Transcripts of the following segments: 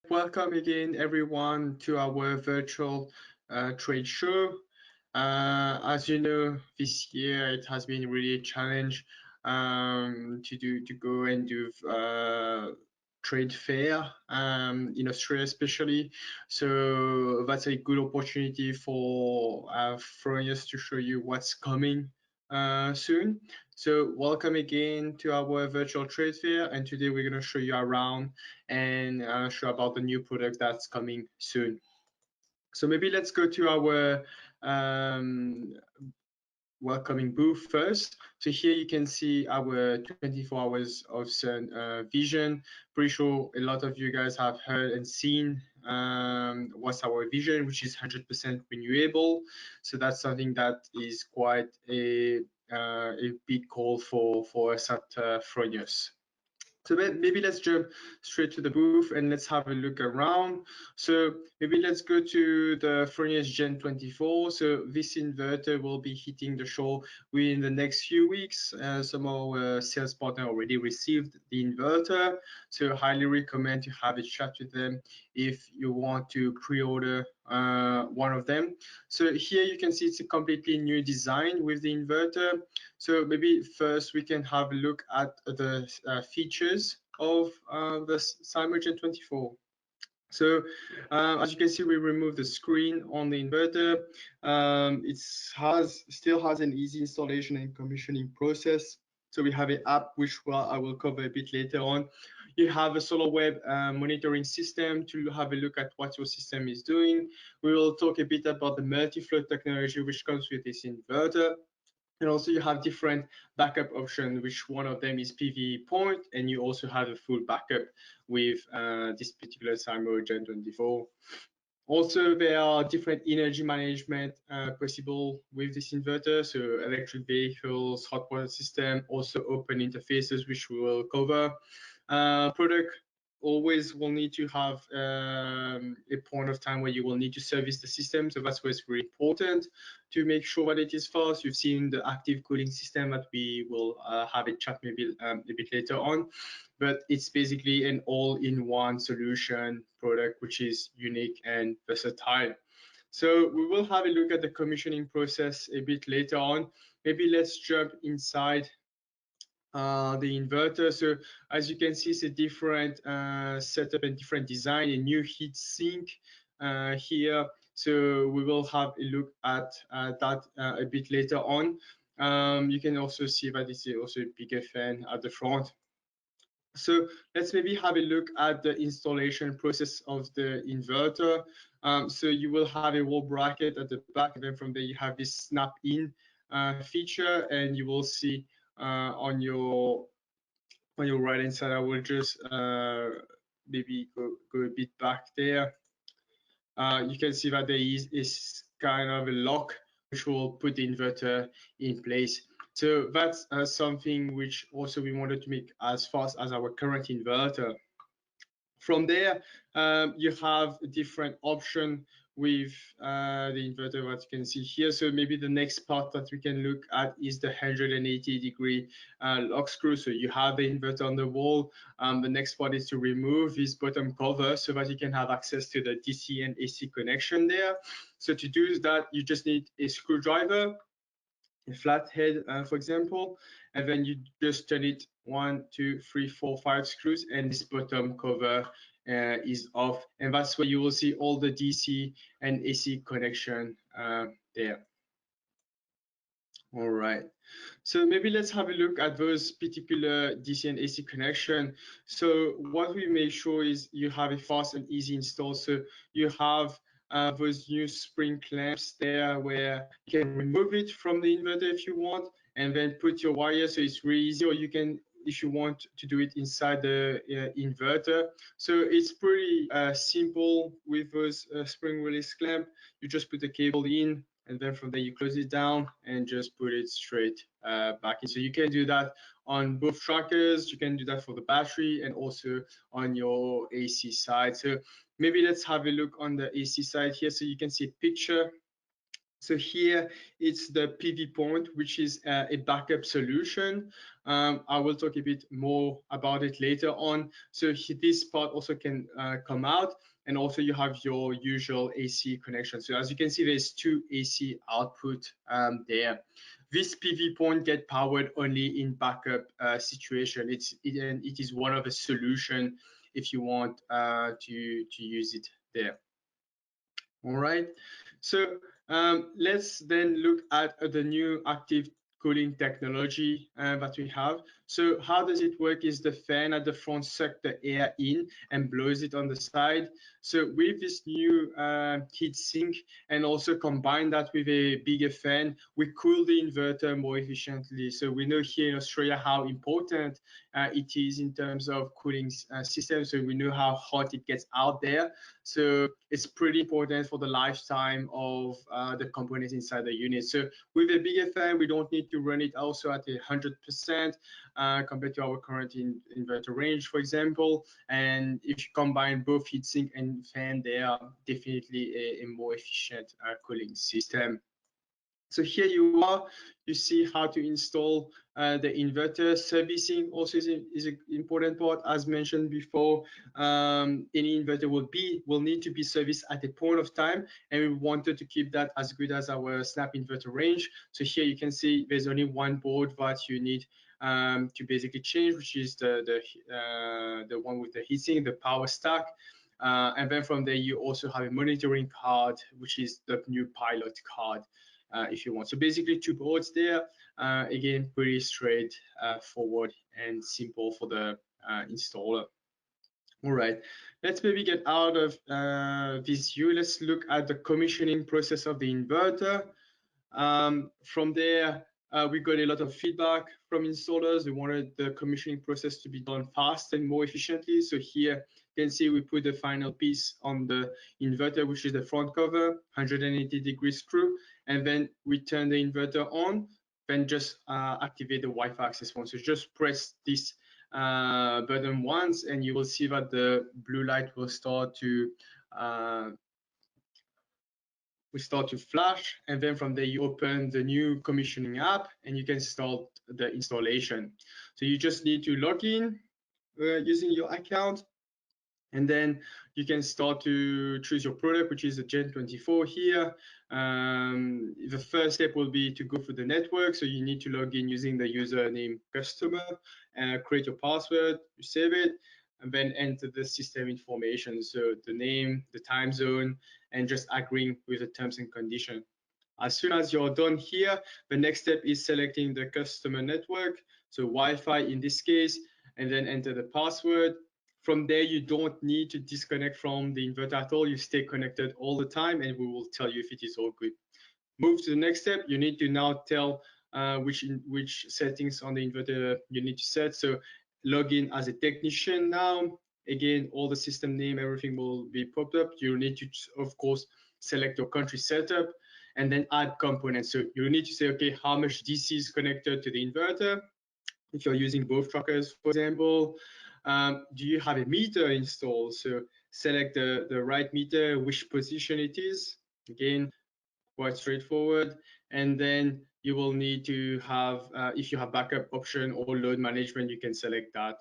Welcome again, everyone, to our virtual trade show. As you know, this year it has been really a challenge to go and do trade fair in Australia, especially. So that's a good opportunity for Fronius to show you what's coming soon. So welcome again to our virtual trade fair, and today we're going to show you around and show about the new product that's coming soon. So maybe let's go to our welcoming booth first. So here you can see our 24 hours of sun vision. Pretty sure a lot of you guys have heard and seen what's our vision, which is 100% renewable. So that's something that is quite a big call for us at Fronius. So maybe let's jump straight to the booth and let's have a look around. So maybe let's go to the Fronius Gen 24. So this inverter will be hitting the show within the next few weeks. Some of our sales partners already received the inverter. So highly recommend to have a chat with them if you want to pre-order one of them. So here you can see it's a completely new design with the inverter. So maybe first we can have a look at the features of the Gen 24. So as you can see, we removed the screen on the inverter. It still has an easy installation and commissioning process. So we have an app which I will cover a bit later on. You have a SolarWeb monitoring system to have a look at what your system is doing. We will talk a bit about the multi-flow technology which comes with this inverter. And also you have different backup options, which one of them is PV point, and you also have a full backup with this particular Gen 24. Also, there are different energy management possible with this inverter. So electric vehicles, hot water system, also open interfaces, which we will cover. Product always will need to have a point of time where you will need to service the system. So that's why it's very important to make sure that it is fast. You've seen the active cooling system that we will have a chat maybe a bit later on, but it's basically an all-in-one solution product, which is unique and versatile. So we will have a look at the commissioning process a bit later on. Maybe let's jump inside the inverter. So as you can see, it's a different setup and different design, a new heat sink here. So we will have a look at that a bit later on. You can also see that it's also a bigger fan at the front. So let's maybe have a look at the installation process of the inverter. So you will have a wall bracket at the back, and then from there you have this snap in feature, and you will see on your right hand side. I will just maybe go a bit back there. You can see that there is kind of a lock which will put the inverter in place. So that's something which also we wanted to make as fast as our current inverter. From there, you have a different option with the inverter, what you can see here. So maybe the next part that we can look at is the 180-degree lock screw. So you have the inverter on the wall. The next part is to remove this bottom cover so that you can have access to the DC and AC connection there. So to do that, you just need a screwdriver, a flathead, for example, and then you just turn it 1, 2, 3, 4, 5 screws, and this bottom cover is off, and that's where you will see all the DC and AC connection there. All right, so maybe let's have a look at those particular DC and AC connection. So what we make sure is you have a fast and easy install. So you have those new spring clamps there where you can remove it from the inverter if you want, and then put your wire. So it's really easy, or you can, if you want to do it inside the inverter. So it's pretty simple with those spring release clamp. You just put the cable in, and then from there you close it down and just put it straight back in. So you can do that on both trackers. You can do that for the battery and also on your AC side. So maybe let's have a look on the AC side here. So you can see a picture So here it's the PV point, which is a backup solution. I will talk a bit more about it later on. So this part also can come out, and also you have your usual AC connection. So as you can see, there's two AC output there. This PV point get powered only in backup situation. It is one of the solution if you want to use it there. All right, so let's then look at the new active cooling technology that we have. So how does it work is the fan at the front sucks the air in and blows it on the side. So with this new heat sink and also combine that with a bigger fan, we cool the inverter more efficiently. So we know here in Australia how important it is in terms of cooling systems. So we know how hot it gets out there. So it's pretty important for the lifetime of the components inside the unit. So with a bigger fan, we don't need to run it also at 100% compared to our current inverter range, for example. And if you combine both heatsink and fan, they are definitely a more efficient cooling system. So here you are, you see how to install the inverter. Servicing also is an important part. As mentioned before, any inverter will need to be serviced at a point of time, and we wanted to keep that as good as our snap inverter range. So here you can see there's only one board that you need to basically change, which is the one with the heatsink, the power stack. And then from there, you also have a monitoring card, which is the new pilot card. If you want. So basically two boards there. Again, pretty straight forward and simple for the installer. All right, let's maybe get out of this view. Let's look at the commissioning process of the inverter. From there, we got a lot of feedback from installers. They wanted the commissioning process to be done fast and more efficiently. So here you can see we put the final piece on the inverter, which is the front cover, 180 degree screw, and then we turn the inverter on, then just activate the Wi-Fi access point. So just press this button once, and you will see that the blue light will start to flash, and then from there you open the new commissioning app and you can start the installation. So you just need to log in using your account, and then you can start to choose your product, which is a Gen 24 here. The first step will be to go through the network. So you need to log in using the username customer, create your password, you save it, and then enter the system information. So the name, the time zone, and just agreeing with the terms and conditions. As soon as you're done here, the next step is selecting the customer network, so Wi-Fi in this case, and then enter the password. From there, you don't need to disconnect from the inverter at all. You stay connected all the time, and we will tell you if it is all good. Move to the next step. You need to now tell which settings on the inverter you need to set. So log in as a technician now. Again, all the system name, everything will be popped up. You need to, of course, select your country setup and then add components. So you need to say, okay, how much DC is connected to the inverter? If you're using both trackers, for example, do you have a meter installed? So select the right meter, which position it is. Again, quite straightforward. And then you will need to have, if you have backup option or load management, you can select that,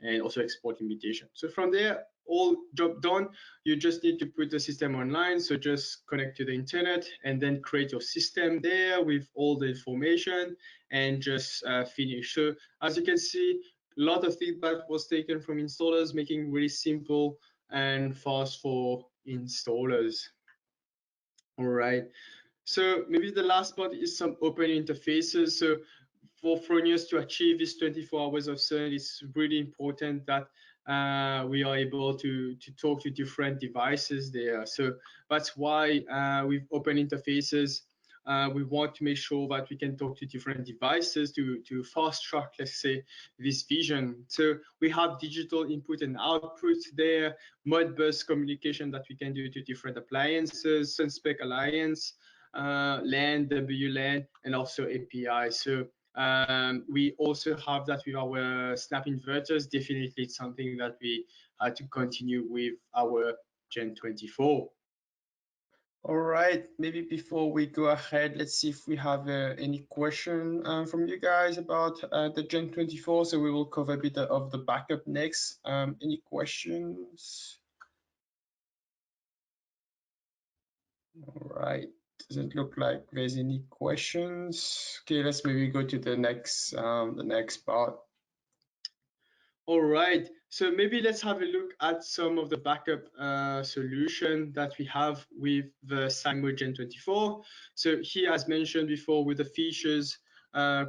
and also export invitation. So from there, all job done. You just need to put the system online. So just connect to the internet and then create your system there with all the information and just finish. So as you can see, a lot of feedback was taken from installers, making really simple and fast for installers. All right. So maybe the last part is some open interfaces. So for Fronius to achieve this 24 hours of sun, it's really important that we are able to talk to different devices there. So that's why with open interfaces, we want to make sure that we can talk to different devices to fast track, let's say, this vision. So we have digital input and output there, Modbus communication that we can do to different appliances, SunSpec Alliance, LAN, WLAN, and also API. So we also have that with our snap inverters. Definitely it's something that we had to continue with our Gen 24. All right, maybe before we go ahead, let's see if we have any question from you guys about the Gen 24. So we will cover a bit of the backup next. Any questions? All right, doesn't look like there's any questions. Okay, let's maybe go to the next part. All right, so maybe let's have a look at some of the backup solution that we have with the Simo Gen 24. So here, as mentioned before, with the features,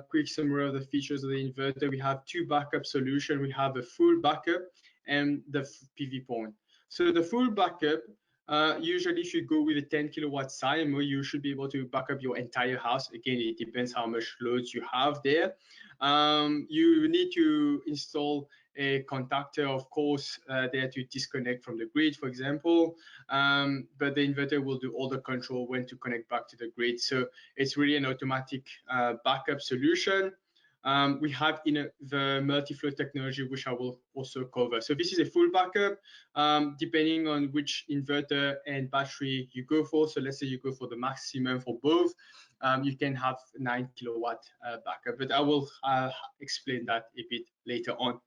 quick summary of the features of the inverter, we have two backup solution. We have a full backup and the PV point. So the full backup, usually if you go with a 10 kilowatt Simo, you should be able to back up your entire house. Again, it depends how much loads you have there. You need to install a contactor, of course, there to disconnect from the grid, for example, but the inverter will do all the control when to connect back to the grid. So it's really an automatic backup solution. We have the multi-flow technology, which I will also cover. So this is a full backup, depending on which inverter and battery you go for. So let's say you go for the maximum for both, you can have 9 kilowatt backup, but I will explain that a bit later on.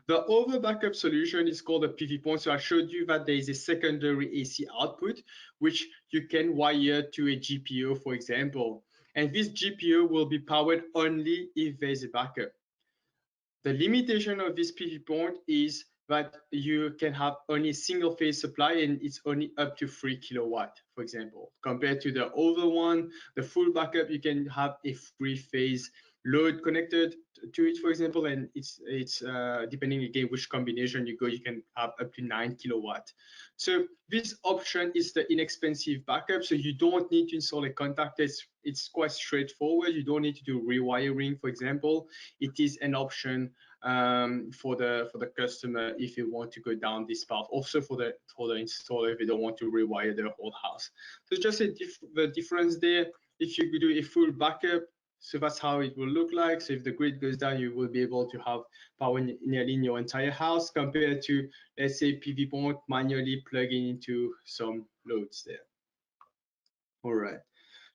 The other backup solution is called a PV point. So I showed you that there is a secondary AC output, which you can wire to a GPU, for example. And this GPU will be powered only if there's a backup. The limitation of this PV point is that you can have only single phase supply and it's only up to 3 kilowatt, for example. Compared to the other one, the full backup, you can have a 3-phase load connected to it, for example, and it's depending again which combination you go, you can have up to 9 kilowatt. So this option is the inexpensive backup, so you don't need to install a contactor. It's quite straightforward. You don't need to do rewiring, for example. It is an option for the customer if you want to go down this path. Also for the installer if they don't want to rewire their whole house. So just the difference there. If you do a full backup, so that's how it will look like. So if the grid goes down, you will be able to have power nearly in your entire house, compared to, let's say, PV point manually plugging into some loads there. All right,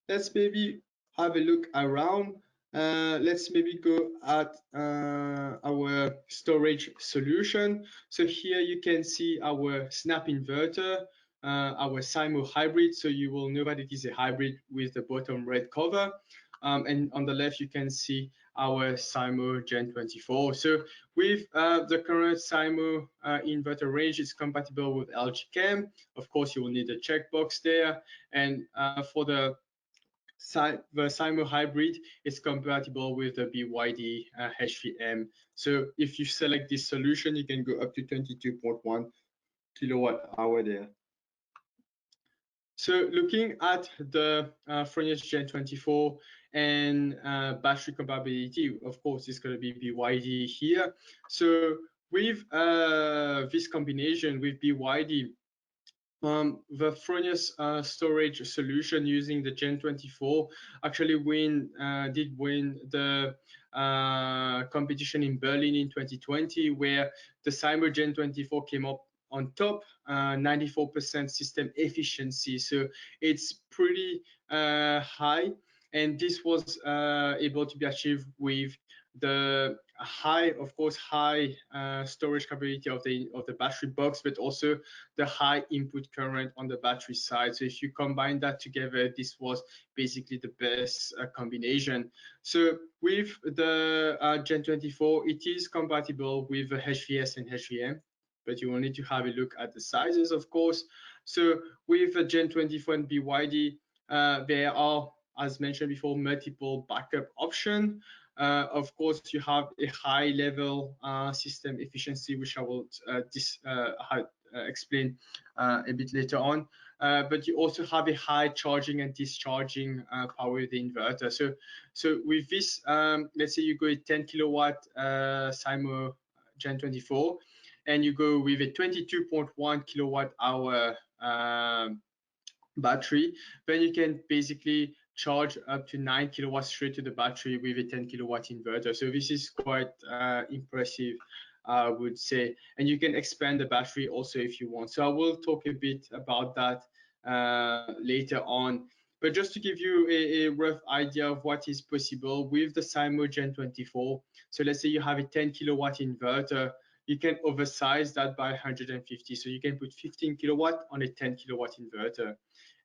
let's maybe have a look around. Let's maybe go at our storage solution. So here you can see our snap inverter, our Simo hybrid. So you will know that it is a hybrid with the bottom red cover. And on the left, you can see our Simo Gen 24. So with the current Simo inverter range, it's compatible with LG Chem. Of course, you will need a checkbox there. And for the Simo hybrid is compatible with the BYD HVM. So if you select this solution, you can go up to 22.1 kilowatt hour there. So looking at the Fronius Gen 24 and battery compatibility, of course, it's going to be BYD here. So with this combination with BYD, the Fronius storage solution using the Gen 24 actually did win the competition in Berlin in 2020, where the Simo Gen 24 came up on top, 94% system efficiency. So it's pretty high, and this was able to be achieved with the high storage capability of the battery box, but also the high input current on the battery side. So if you combine that together, this was basically the best combination. So with the Gen 24, it is compatible with the HVS and HVM, but you will need to have a look at the sizes, of course. So with the Gen 24 and BYD, there are, as mentioned before, multiple backup options. Of course, you have a high level system efficiency, which I will explain a bit later on. But you also have a high charging and discharging power with the inverter. So with this, let's say you go with 10 kilowatt Simo Gen 24, and you go with a 22.1 kilowatt hour battery, then you can basically charge up to 9 kilowatts straight to the battery with a 10 kilowatt inverter. So this is quite impressive, I would say. And you can expand the battery also if you want. So I will talk a bit about that later on. But just to give you a rough idea of what is possible with the Simo Gen 24, so let's say you have a 10 kilowatt inverter, you can oversize that by 150. So you can put 15 kilowatt on a 10 kilowatt inverter.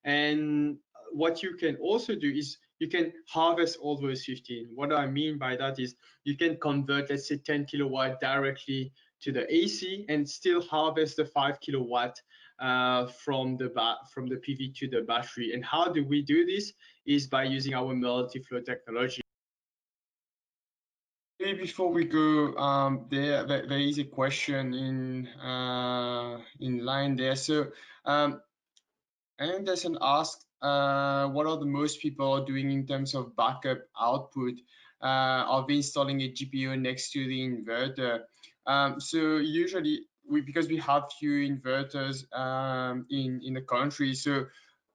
And what you can also do is you can harvest all those 15. What I mean by that is you can convert, let's say, 10 kilowatt directly to the AC and still harvest the 5 kilowatt from the PV to the battery. And how do we do this? Is by using our multi-flow technology. Maybe before we go, there is a question in line there. So Anderson asked, what are the most people doing in terms of backup output? Are they installing a GPU next to the inverter? So usually, because we have few inverters in the country, so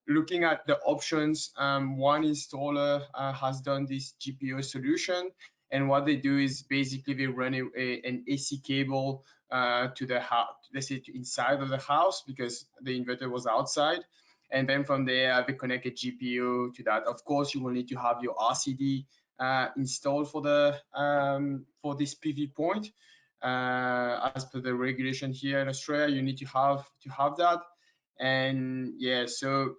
looking at the options, one installer has done this GPU solution, and what they do is basically they run an AC cable to the house, let's say to inside of the house, because the inverter was outside, and then from there they connect a GPU to that. Of course, you will need to have your RCD installed for the for this PV point. As per the regulation here in Australia, you need to have that. And yeah, so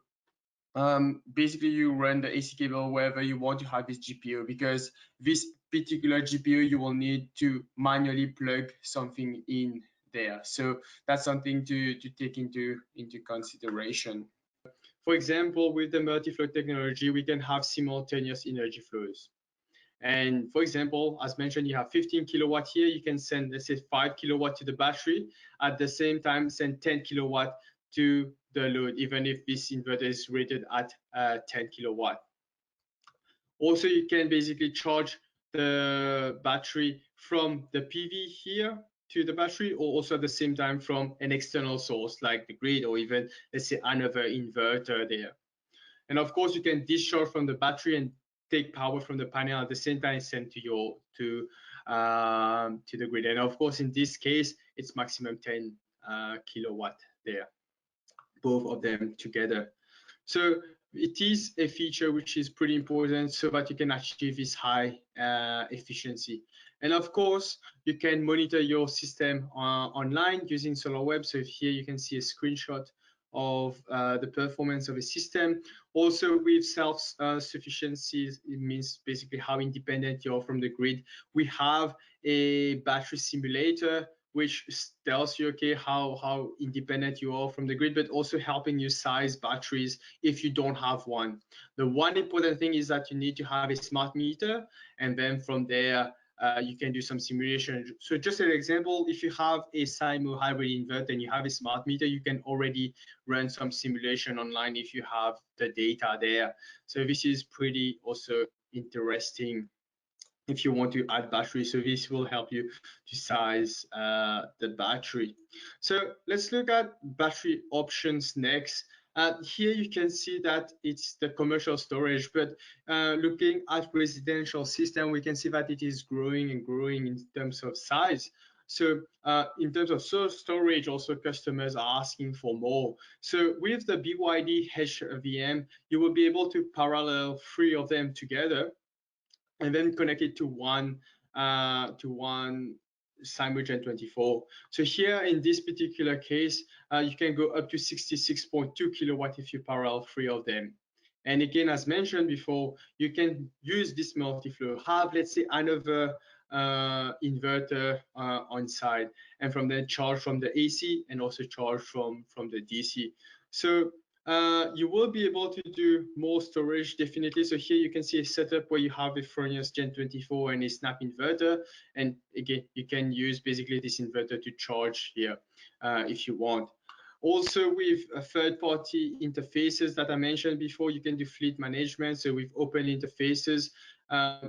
basically you run the AC cable wherever you want to have this GPU, because this particular GPU you will need to manually plug something in there. So that's something to take into consideration. For example, with the multi-flow technology, we can have simultaneous energy flows. And for example, as mentioned, you have 15 kilowatt here. You can send, let's say, 5 kilowatt to the battery. At the same time, send 10 kilowatt to the load, even if this inverter is rated at 10 kilowatt. Also, you can basically charge the battery from the PV here to the battery, or also at the same time from an external source like the grid, or even, let's say, another inverter there. And of course, you can discharge from the battery and take power from the panel at the same time, send to your to the grid. And of course, in this case, it's maximum 10 kilowatt there, both of them together. So it is a feature which is pretty important so that you can achieve this high efficiency. And of course, you can monitor your system online using SolarWeb. So here you can see a screenshot of the performance of a system. Also with self-sufficiency, it means basically how independent you are from the grid. We have a battery simulator which tells you, okay, how independent you are from the grid, but also helping you size batteries if you don't have one. The one important thing is that you need to have a smart meter, and then from there, you can do some simulation. So just an example, if you have a Simo hybrid inverter and you have a smart meter, you can already run some simulation online if you have the data there. So this is pretty also interesting if you want to add battery. So this will help you to size the battery. So let's look at battery options next. Here you can see that it's the commercial storage, but looking at residential system, we can see that it is growing and growing in terms of size. So in terms of storage, also customers are asking for more. So with the BYD HVM, you will be able to parallel 3 of them together and then connect it to one Simo Gen 24. So here in this particular case, you can go up to 66.2 kilowatt if you parallel 3 of them. And again, as mentioned before, you can use this multi-flow, have, let's say, another inverter on site, and from there charge from the AC and also charge from the DC. So you will be able to do more storage, definitely. So here you can see a setup where you have a Fronius Gen 24 and a snap inverter. And again, you can use basically this inverter to charge here if you want. Also with third-party interfaces that I mentioned before, you can do fleet management. So with open interfaces,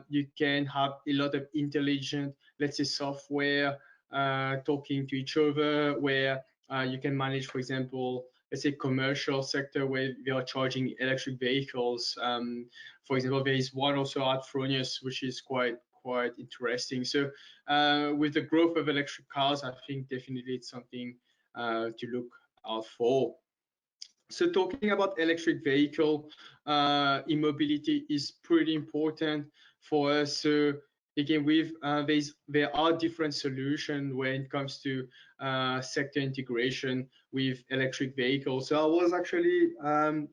you can have a lot of intelligent, let's say, software talking to each other, where you can manage, for example, let's say commercial sector where they are charging electric vehicles. For example, there is one also at Fronius, which is quite interesting. So with the growth of electric cars, I think definitely it's something to look out for. So talking about electric vehicle, e-mobility is pretty important for us. So again, there are different solutions when it comes to sector integration with electric vehicles. So I was actually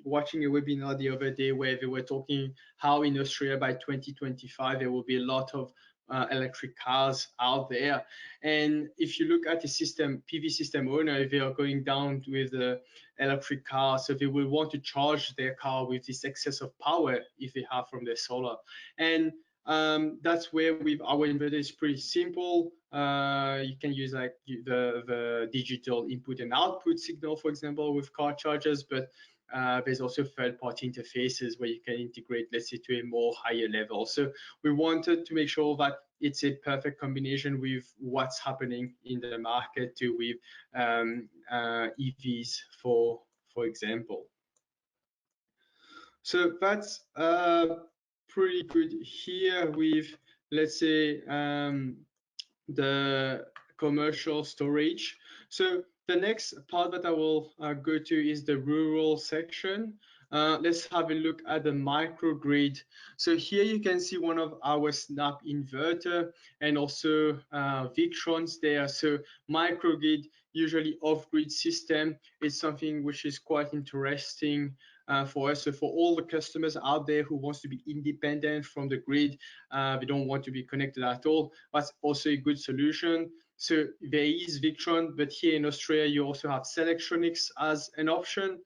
watching a webinar the other day where they were talking how in Australia by 2025 there will be a lot of electric cars out there. And if you look at the system, PV system owner, if they are going down with the electric car, so they will want to charge their car with this excess of power if they have from their solar. And that's where with our inverter is pretty simple. You can use like the digital input and output signal, for example, with car chargers, but there's also third-party interfaces where you can integrate, let's say, to a more higher level. So we wanted to make sure that it's a perfect combination with what's happening in the market too, with EVs, for example. So that's pretty good here with, let's say, the commercial storage. So the next part that I will go to is the rural section. Let's have a look at the microgrid. So here you can see one of our snap inverter and also Victrons there. So microgrid, usually off-grid system, is something which is quite interesting for us. So for all the customers out there who wants to be independent from the grid, they don't want to be connected at all, that's also a good solution. So there is Victron, but here in Australia, you also have Selectronics as an option.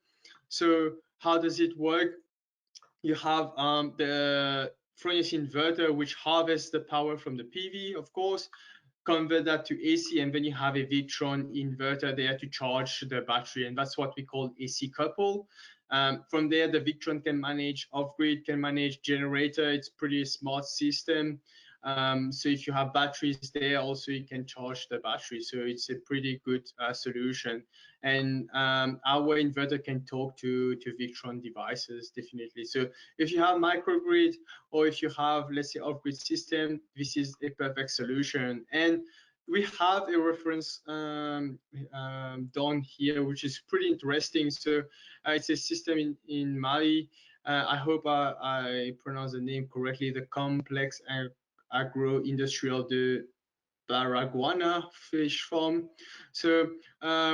So how does it work? You have the Fronius inverter, which harvests the power from the PV, of course, convert that to AC, and then you have a Victron inverter there to charge the battery, and that's what we call AC couple. From there, the Victron can manage off-grid, can manage generator. It's pretty smart system. So if you have batteries there, also you can charge the battery. So it's a pretty good solution. And our inverter can talk to Victron devices, definitely. So if you have microgrid or if you have, let's say, off-grid system, this is a perfect solution. And we have a reference done here, which is pretty interesting. So it's a system in Mali. I hope I pronounce the name correctly. The Complex Agro-Industrial de Baragwana fish farm. So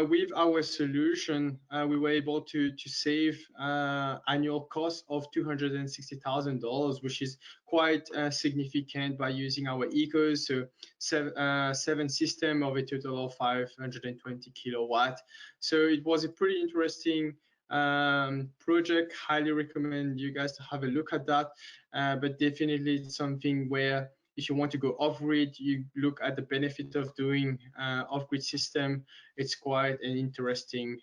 with our solution, we were able to save annual cost of $260,000, which is quite significant by using our ecos. So seven system of a total of 520 kilowatt. So it was a pretty interesting project. Highly recommend you guys to have a look at that. But definitely it's something where if you want to go off-grid, you look at the benefit of doing off-grid system. It's quite an interesting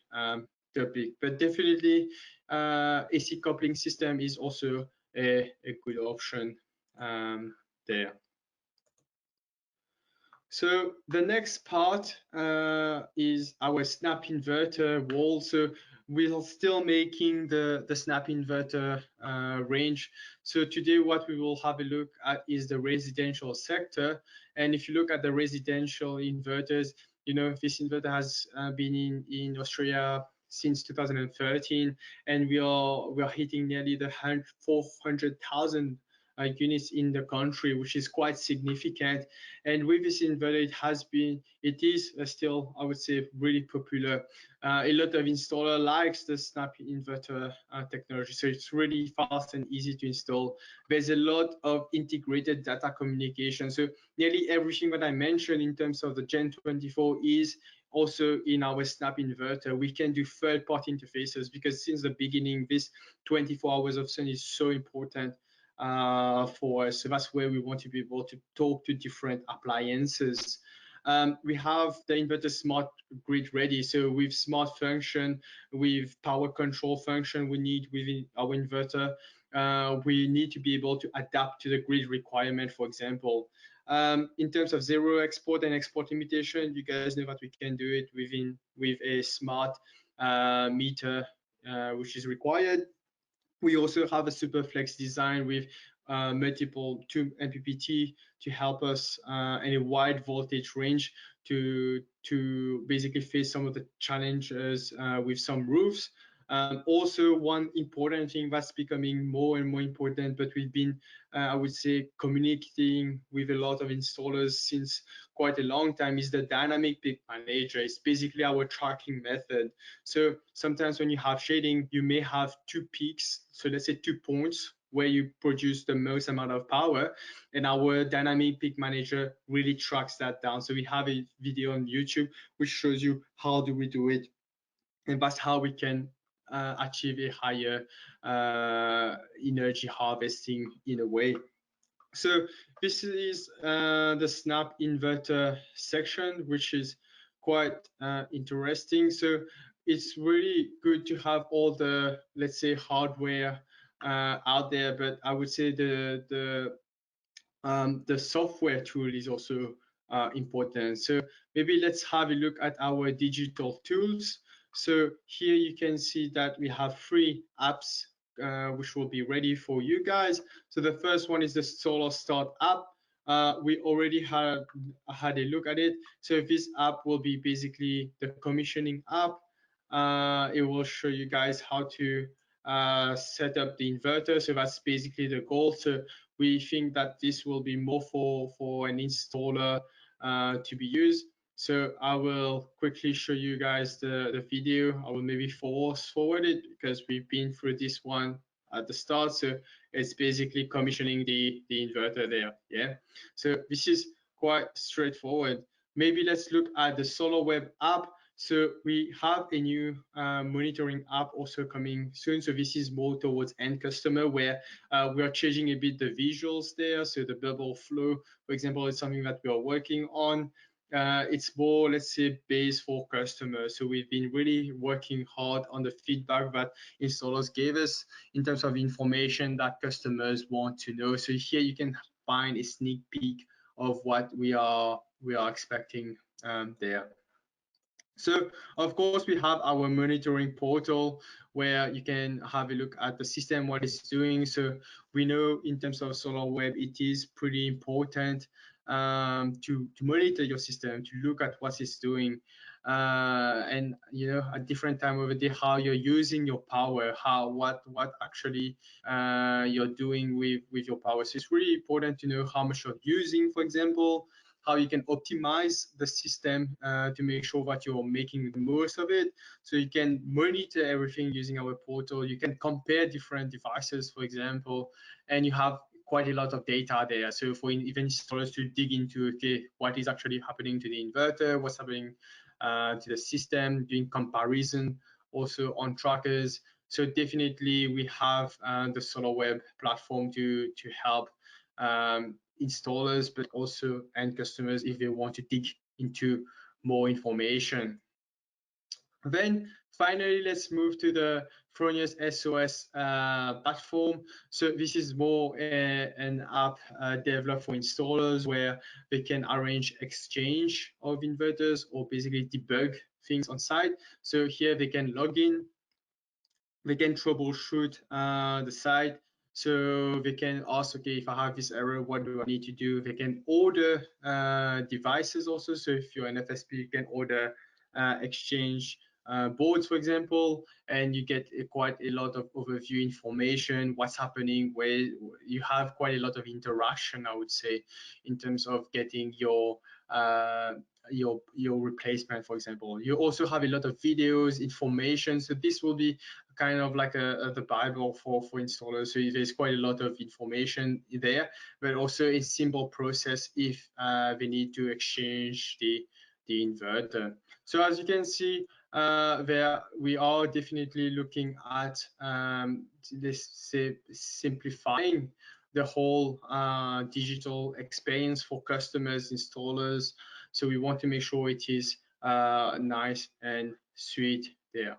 topic. But definitely, AC coupling system is also a good option there. So the next part is our snap inverter wall. So we're still making the snap inverter range. So today what we will have a look at is the residential sector. And if you look at the residential inverters, you know, this inverter has been in Australia since 2013, and we are hitting nearly the 400,000 units in the country, which is quite significant. And with this inverter, it is still, I would say, really popular. A lot of installer likes the snap inverter technology, so it's really fast and easy to install. There's a lot of integrated data communication. So nearly everything that I mentioned in terms of the Gen 24 is also in our snap inverter. We can do third-party interfaces because since the beginning, this 24 hours of sun is so important for us. So that's where we want to be able to talk to different appliances. We have the inverter smart grid ready. So with smart function, with power control function we need within our inverter, we need to be able to adapt to the grid requirement, for example. In terms of zero export and export limitation, you guys know that we can do it with a smart meter, which is required. We also have a super flex design with multiple 2 MPPT to help us in a wide voltage range to basically face some of the challenges with some roofs. Also, one important thing that's becoming more and more important, but we've been, I would say, communicating with a lot of installers since quite a long time, is the dynamic peak manager. It's basically our tracking method. So sometimes when you have shading, you may have two peaks. So let's say 2 points where you produce the most amount of power, and our dynamic peak manager really tracks that down. So we have a video on YouTube which shows you how do we do it, and that's how we can achieve a higher energy harvesting in a way. So this is the snap inverter section, which is quite interesting. So it's really good to have all the, let's say, hardware out there, but I would say the software tool is also important. So maybe let's have a look at our digital tools. So here you can see that we have 3 apps which will be ready for you guys. So the first one is the Solar Start app. We already had a look at it. So this app will be basically the commissioning app. It will show you guys how to set up the inverter. So that's basically the goal. So we think that this will be more for an installer to be used. So I will quickly show you guys the video. I will maybe forward it because we've been through this one at the start. So it's basically commissioning the inverter there. Yeah. So this is quite straightforward. Maybe let's look at the SolarWeb app. So we have a new monitoring app also coming soon. So this is more towards end customer, where we are changing a bit the visuals there. So the bubble flow, for example, is something that we are working on. It's more, let's say, based for customers. So we've been really working hard on the feedback that installers gave us in terms of information that customers want to know. So here you can find a sneak peek of what we are expecting there. So of course we have our monitoring portal where you can have a look at the system, what it's doing. So we know in terms of SolarWeb, it is pretty important to monitor your system, to look at what it's doing, and at different time of the day how you're using your power, what actually you're doing with your power. So it's really important to know how much you're using, for example, how you can optimize the system to make sure that you're making the most of it. So you can monitor everything using our portal. You can compare different devices, for example, and you have quite a lot of data there. So for even installers to dig into, okay, what is actually happening to the inverter, what's happening to the system, doing comparison also on trackers. So definitely we have the SolarWeb platform to help installers, but also end customers if they want to dig into more information. Then finally, let's move to the Fronius SOS platform. So this is more an app developed for installers where they can arrange exchange of inverters or basically debug things on site. So here they can log in, they can troubleshoot the site. So they can ask, okay, if I have this error, what do I need to do? They can order devices also. So if you're an FSP, you can order exchange boards, for example, and you get quite a lot of overview information, what's happening, where you have quite a lot of interaction, I would say, in terms of getting your replacement, for example. You also have a lot of videos, information. So this will be kind of like the Bible for installers. So there's quite a lot of information there, but also a simple process if they need to exchange the inverter. So as you can see, there we are definitely looking at this simplifying the whole digital experience for customers, installers. So we want to make sure it is nice and sweet there.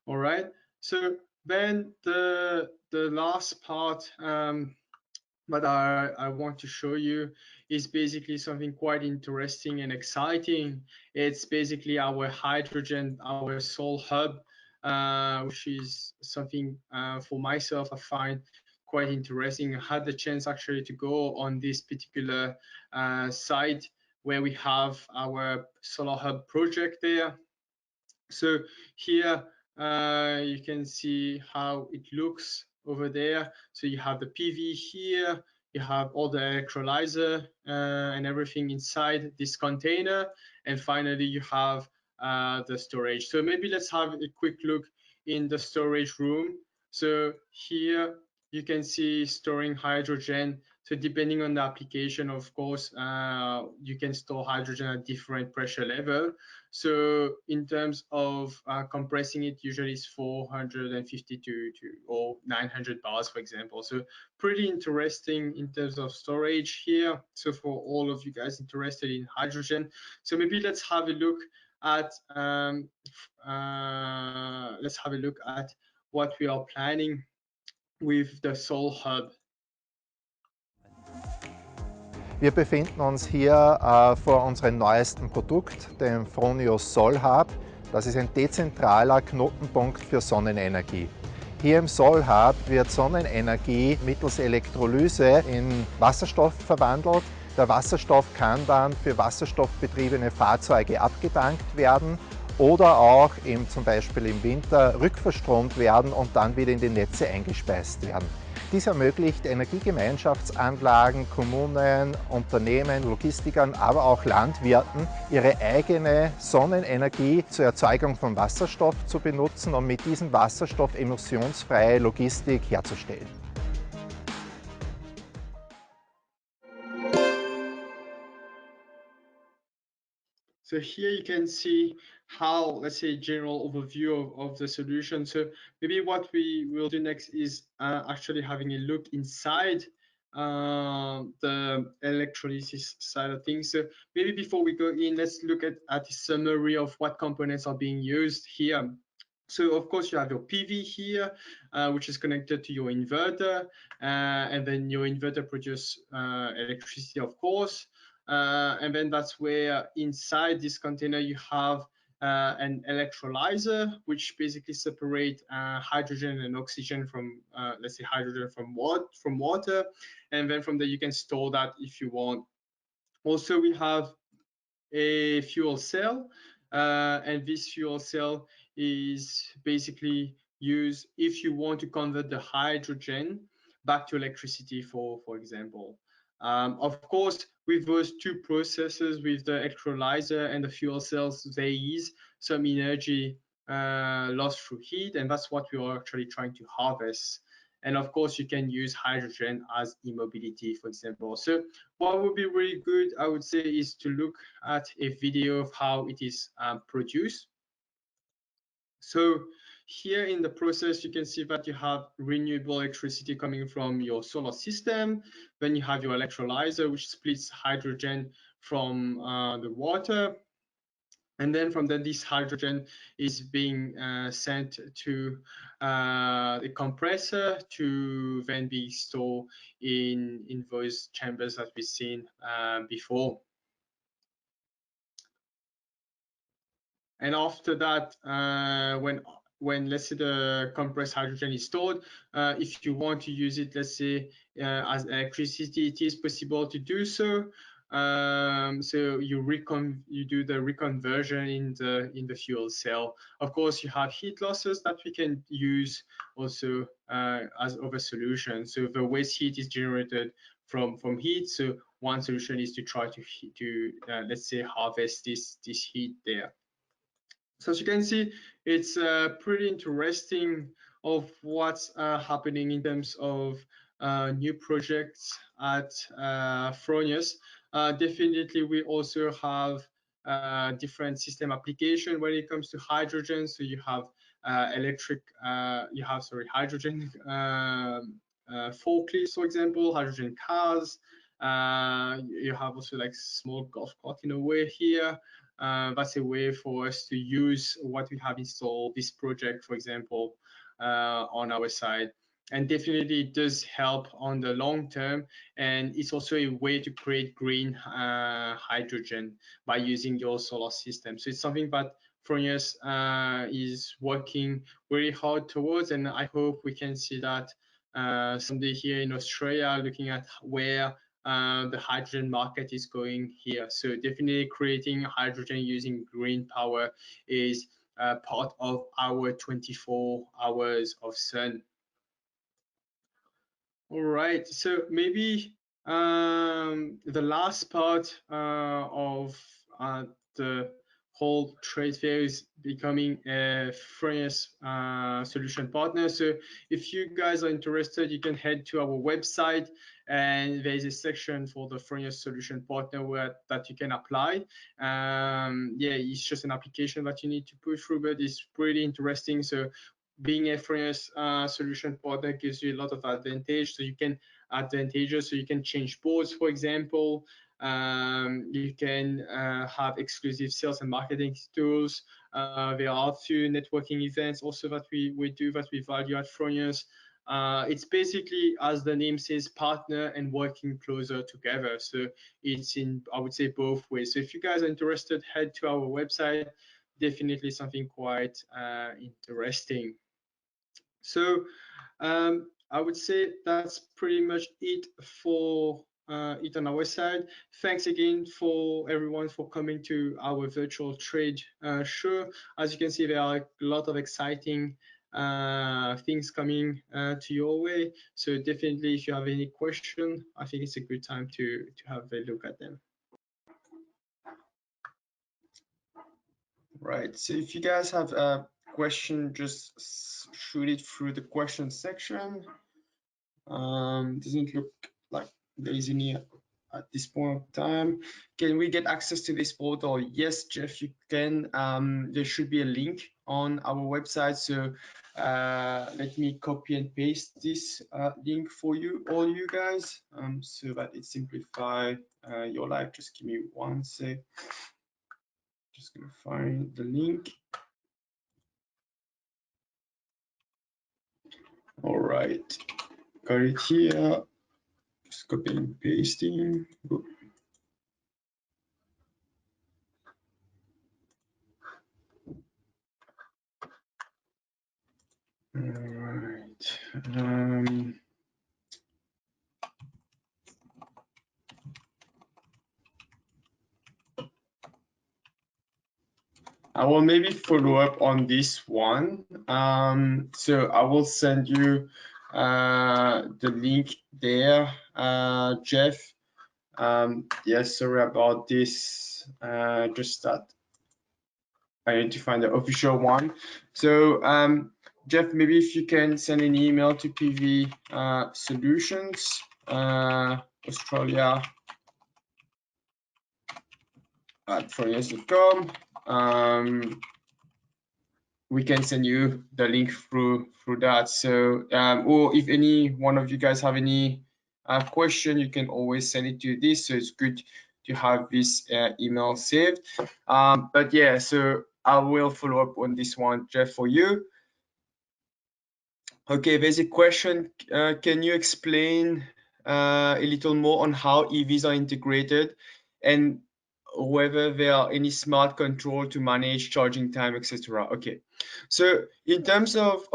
All right. So then the last part that I want to show you is basically something quite interesting and exciting. It's basically our hydrogen, our Sol Hub, which is something for myself I find quite interesting. I had the chance actually to go on this particular site where we have our Solar Hub project there. So here You can see how it looks over there. So you have the PV here, you have all the electrolyzer and everything inside this container, and finally you have the storage. So maybe let's have a quick look in the storage room. So here you can see storing hydrogen. So depending on the application, of course, you can store hydrogen at different pressure level. So in terms of compressing it, usually it's 450 to or 900 bars, for example. So pretty interesting in terms of storage here. So for all of you guys interested in hydrogen, so maybe let's have a look at what we are planning with the Soul Hub. Wir befinden uns hier vor unserem neuesten Produkt, dem Fronius Soul Hub. Das ist ein dezentraler Knotenpunkt für Sonnenenergie. Hier im Soul Hub wird Sonnenenergie mittels Elektrolyse in Wasserstoff verwandelt. Der Wasserstoff kann dann für wasserstoffbetriebene Fahrzeuge abgetankt werden oder auch zum Beispiel im Winter rückverstromt werden und dann wieder in die Netze eingespeist werden. Dies ermöglicht Energiegemeinschaftsanlagen, Kommunen, Unternehmen, Logistikern, aber auch Landwirten, ihre eigene Sonnenenergie zur Erzeugung von Wasserstoff zu benutzen und mit diesem Wasserstoff emissionsfreie Logistik herzustellen. So here you can see how, let's say, general overview of the solution. So maybe what we will do next is actually having a look inside the electrolysis side of things. So maybe before we go in, let's look at a summary of what components are being used here. So of course you have your PV here, which is connected to your inverter, and then your inverter produces electricity, of course. And then that's where inside this container you have an electrolyzer, which basically separate hydrogen and oxygen from, let's say, hydrogen from water, and then from there you can store that if you want. Also, we have a fuel cell, and this fuel cell is basically used if you want to convert the hydrogen back to electricity, for example. Of course, with those two processes, with the electrolyzer and the fuel cells, there is some energy lost through heat, and that's what we are actually trying to harvest. And of course, you can use hydrogen as e-mobility, for example. So what would be really good, I would say, is to look at a video of how it is produced. So here in the process, you can see that you have renewable electricity coming from your solar system. Then you have your electrolyzer, which splits hydrogen from the water. And then from there, this hydrogen is being sent to the compressor to then be stored in those chambers that we've seen before. And after that, when let's say the compressed hydrogen is stored, if you want to use it, let's say as electricity, it is possible to do so. So you do the reconversion in the fuel cell. Of course, you have heat losses that we can use also as other solutions. So the waste heat is generated from heat. So one solution is to try to let's say harvest this heat there. So as you can see, it's pretty interesting of what's happening in terms of new projects at Fronius. Definitely, we also have different system application when it comes to hydrogen. So you have hydrogen forklifts, for example, hydrogen cars. You have also like small golf cart in a way here. That's a way for us to use what we have installed, this project, for example, on our side. And definitely it does help on the long term. And it's also a way to create green hydrogen by using your solar system. So it's something that Fronius is working very hard towards. And I hope we can see that someday here in Australia, looking at where the hydrogen market is going here. So definitely creating hydrogen using green power is part of our 24 hours of sun. All right, so maybe the last part of the whole trade fair is becoming a Fronius solution partner. So if you guys are interested, you can head to our website, and there's a section for the Fronius solution partner that you can apply. Yeah, it's just an application that you need to push through, but it's pretty interesting. So being a Fronius solution partner gives you a lot of advantage. So you can so you can change boards, for example. You can have exclusive sales and marketing tools. There are a few networking events also that we do that we value at Fronius. It's basically, as the name says, partner and working closer together. So it's in, I would say, both ways. So if you guys are interested, head to our website. Definitely something quite interesting. So I would say that's pretty much it for it on our side. Thanks again for everyone for coming to our virtual trade show. As you can see, there are a lot of exciting things coming to your way. So definitely, if you have any question, I think it's a good time to have a look at them. Right. So if you guys have a question, just shoot it through the question section. Doesn't look like there is any at this point of time. Can we get access to this portal? Yes, Jeff, you can. There should be a link on our website. So let me copy and paste this link for you, all you guys, so that it simplifies your life. Just give me 1 sec. Just gonna find the link. All right, got it here. Just copy and pasting. All right. I will maybe follow up on this one. So I will send you the link there, Jeff. Yes, sorry about this. Just that I need to find the official one. So Jeff, maybe if you can send an email to PV Solutions Australia at fronius.com. We can send you the link through that. So or if any one of you guys have any question, you can always send it to this. So it's good to have this email saved. But yeah, so I will follow up on this one, Jeff, for you. Okay, there's a question. Can you explain a little more on how EVs are integrated and whether there are any smart control to manage charging time, etc.? Okay, so in terms of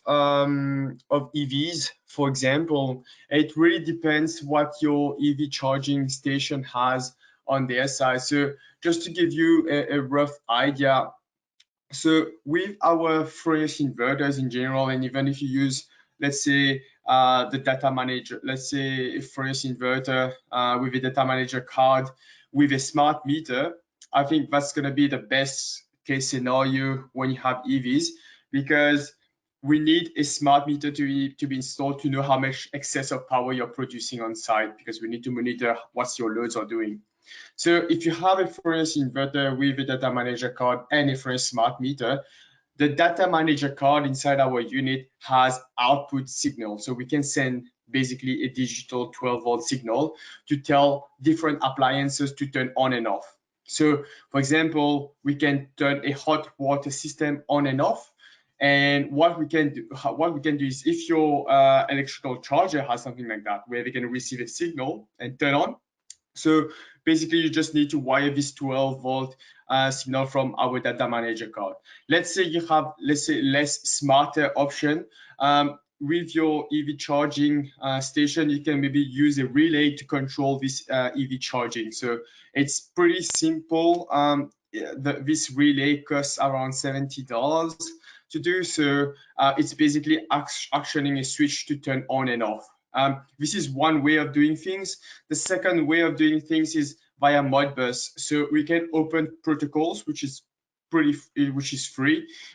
EVs, for example, it really depends what your EV charging station has on their side. So just to give you a rough idea, so with our Fronius inverters in general, and even if you use, let's say, the data manager, let's say a Fronius inverter with a data manager card with a smart meter, I think that's going to be the best case scenario when you have EVs, because we need a smart meter to be installed to know how much excess of power you're producing on site, because we need to monitor what your loads are doing. So if you have a Fronius inverter with a data manager card and a Fronius smart meter, the data manager card inside our unit has output signal. So we can send basically a digital 12-volt signal to tell different appliances to turn on and off. So for example, we can turn a hot water system on and off. And what we can do is, if your electrical charger has something like that, where they can receive a signal and turn on. So basically, you just need to wire this 12-volt signal from our data manager card. Let's say you have, less smarter option. With your EV charging station, you can maybe use a relay to control this EV charging. So it's pretty simple. this relay costs around $70 to do. So it's basically actioning a switch to turn on and off. This is one way of doing things. The second way of doing things is via Modbus. So we can open protocols, which is free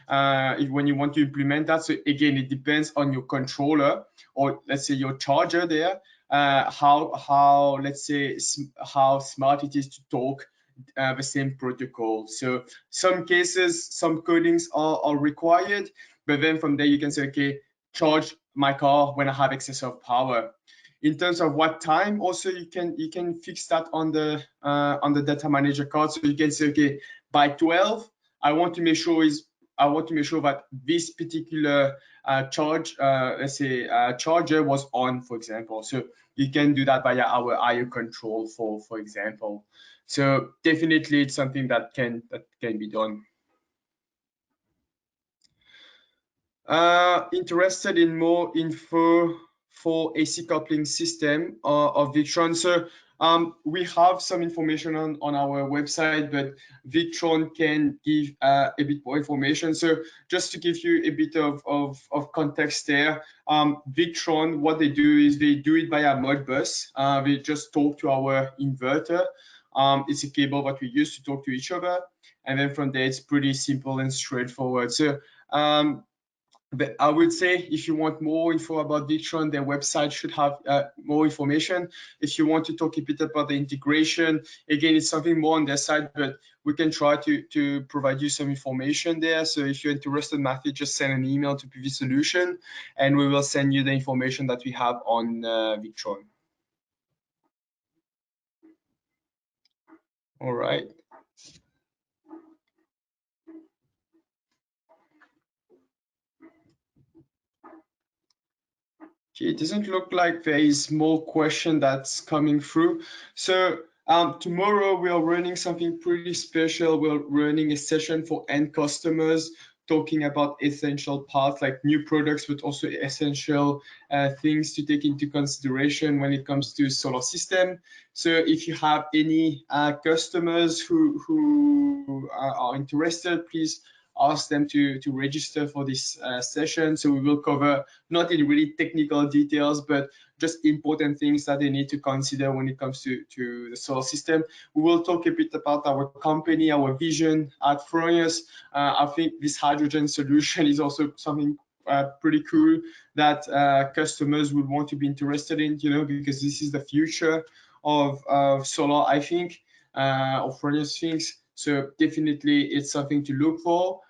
when you want to implement that. So again, it depends on your controller, or let's say your charger there, how let's say how smart it is to talk the same protocol. So some cases, some codings are required, but then from there you can say, okay, charge my car when I have excess of power. In terms of what time, also you can fix that on the data manager card. So you can say, okay, by 12, I want to make sure that this particular let's say charger was on, for example. So you can do that via our IO control, for example. So definitely it's something that can be done. Interested in more info for AC coupling system of Victron. So we have some information on our website, but Victron can give a bit more information. So just to give you a bit of context there, Victron, what they do is they do it via Modbus. They just talk to our inverter. It's a cable that we use to talk to each other. And then from there, it's pretty simple and straightforward. So but I would say if you want more info about Victron, their website should have more information. If you want to talk a bit about the integration, again, it's something more on their side, but we can try to provide you some information there. So if you're interested, Matthew, just send an email to PV Solution, and we will send you the information that we have on Victron. All right. Okay, it doesn't look like there is more question that's coming through. So tomorrow we are running something pretty special. We're running a session for end customers talking about essential parts like new products, but also essential things to take into consideration when it comes to solar system. So if you have any customers who are interested, please ask them to register for this session. So we will cover not in really technical details, but just important things that they need to consider when it comes to the solar system. We will talk a bit about our company, our vision at Fronius. I think this hydrogen solution is also something pretty cool that customers would want to be interested in, because this is the future of solar, I think, of Fronius things. So definitely it's something to look for.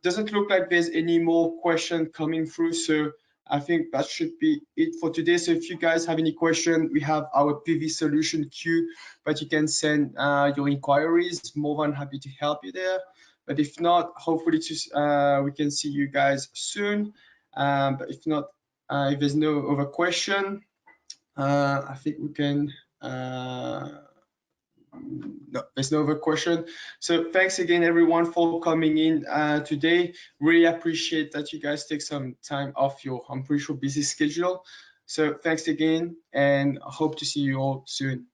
Doesn't look like there's any more question coming through, so I think that should be it for today. So if you guys have any question, we have our PV solution queue, but you can send your inquiries. More than happy to help you there. But if not, hopefully we can see you guys soon. But if not, if there's no other question, I think we can. No, there's no other question. So thanks again, everyone, for coming in today. Really appreciate that you guys take some time off your, I'm pretty sure, busy schedule. So thanks again, and I hope to see you all soon.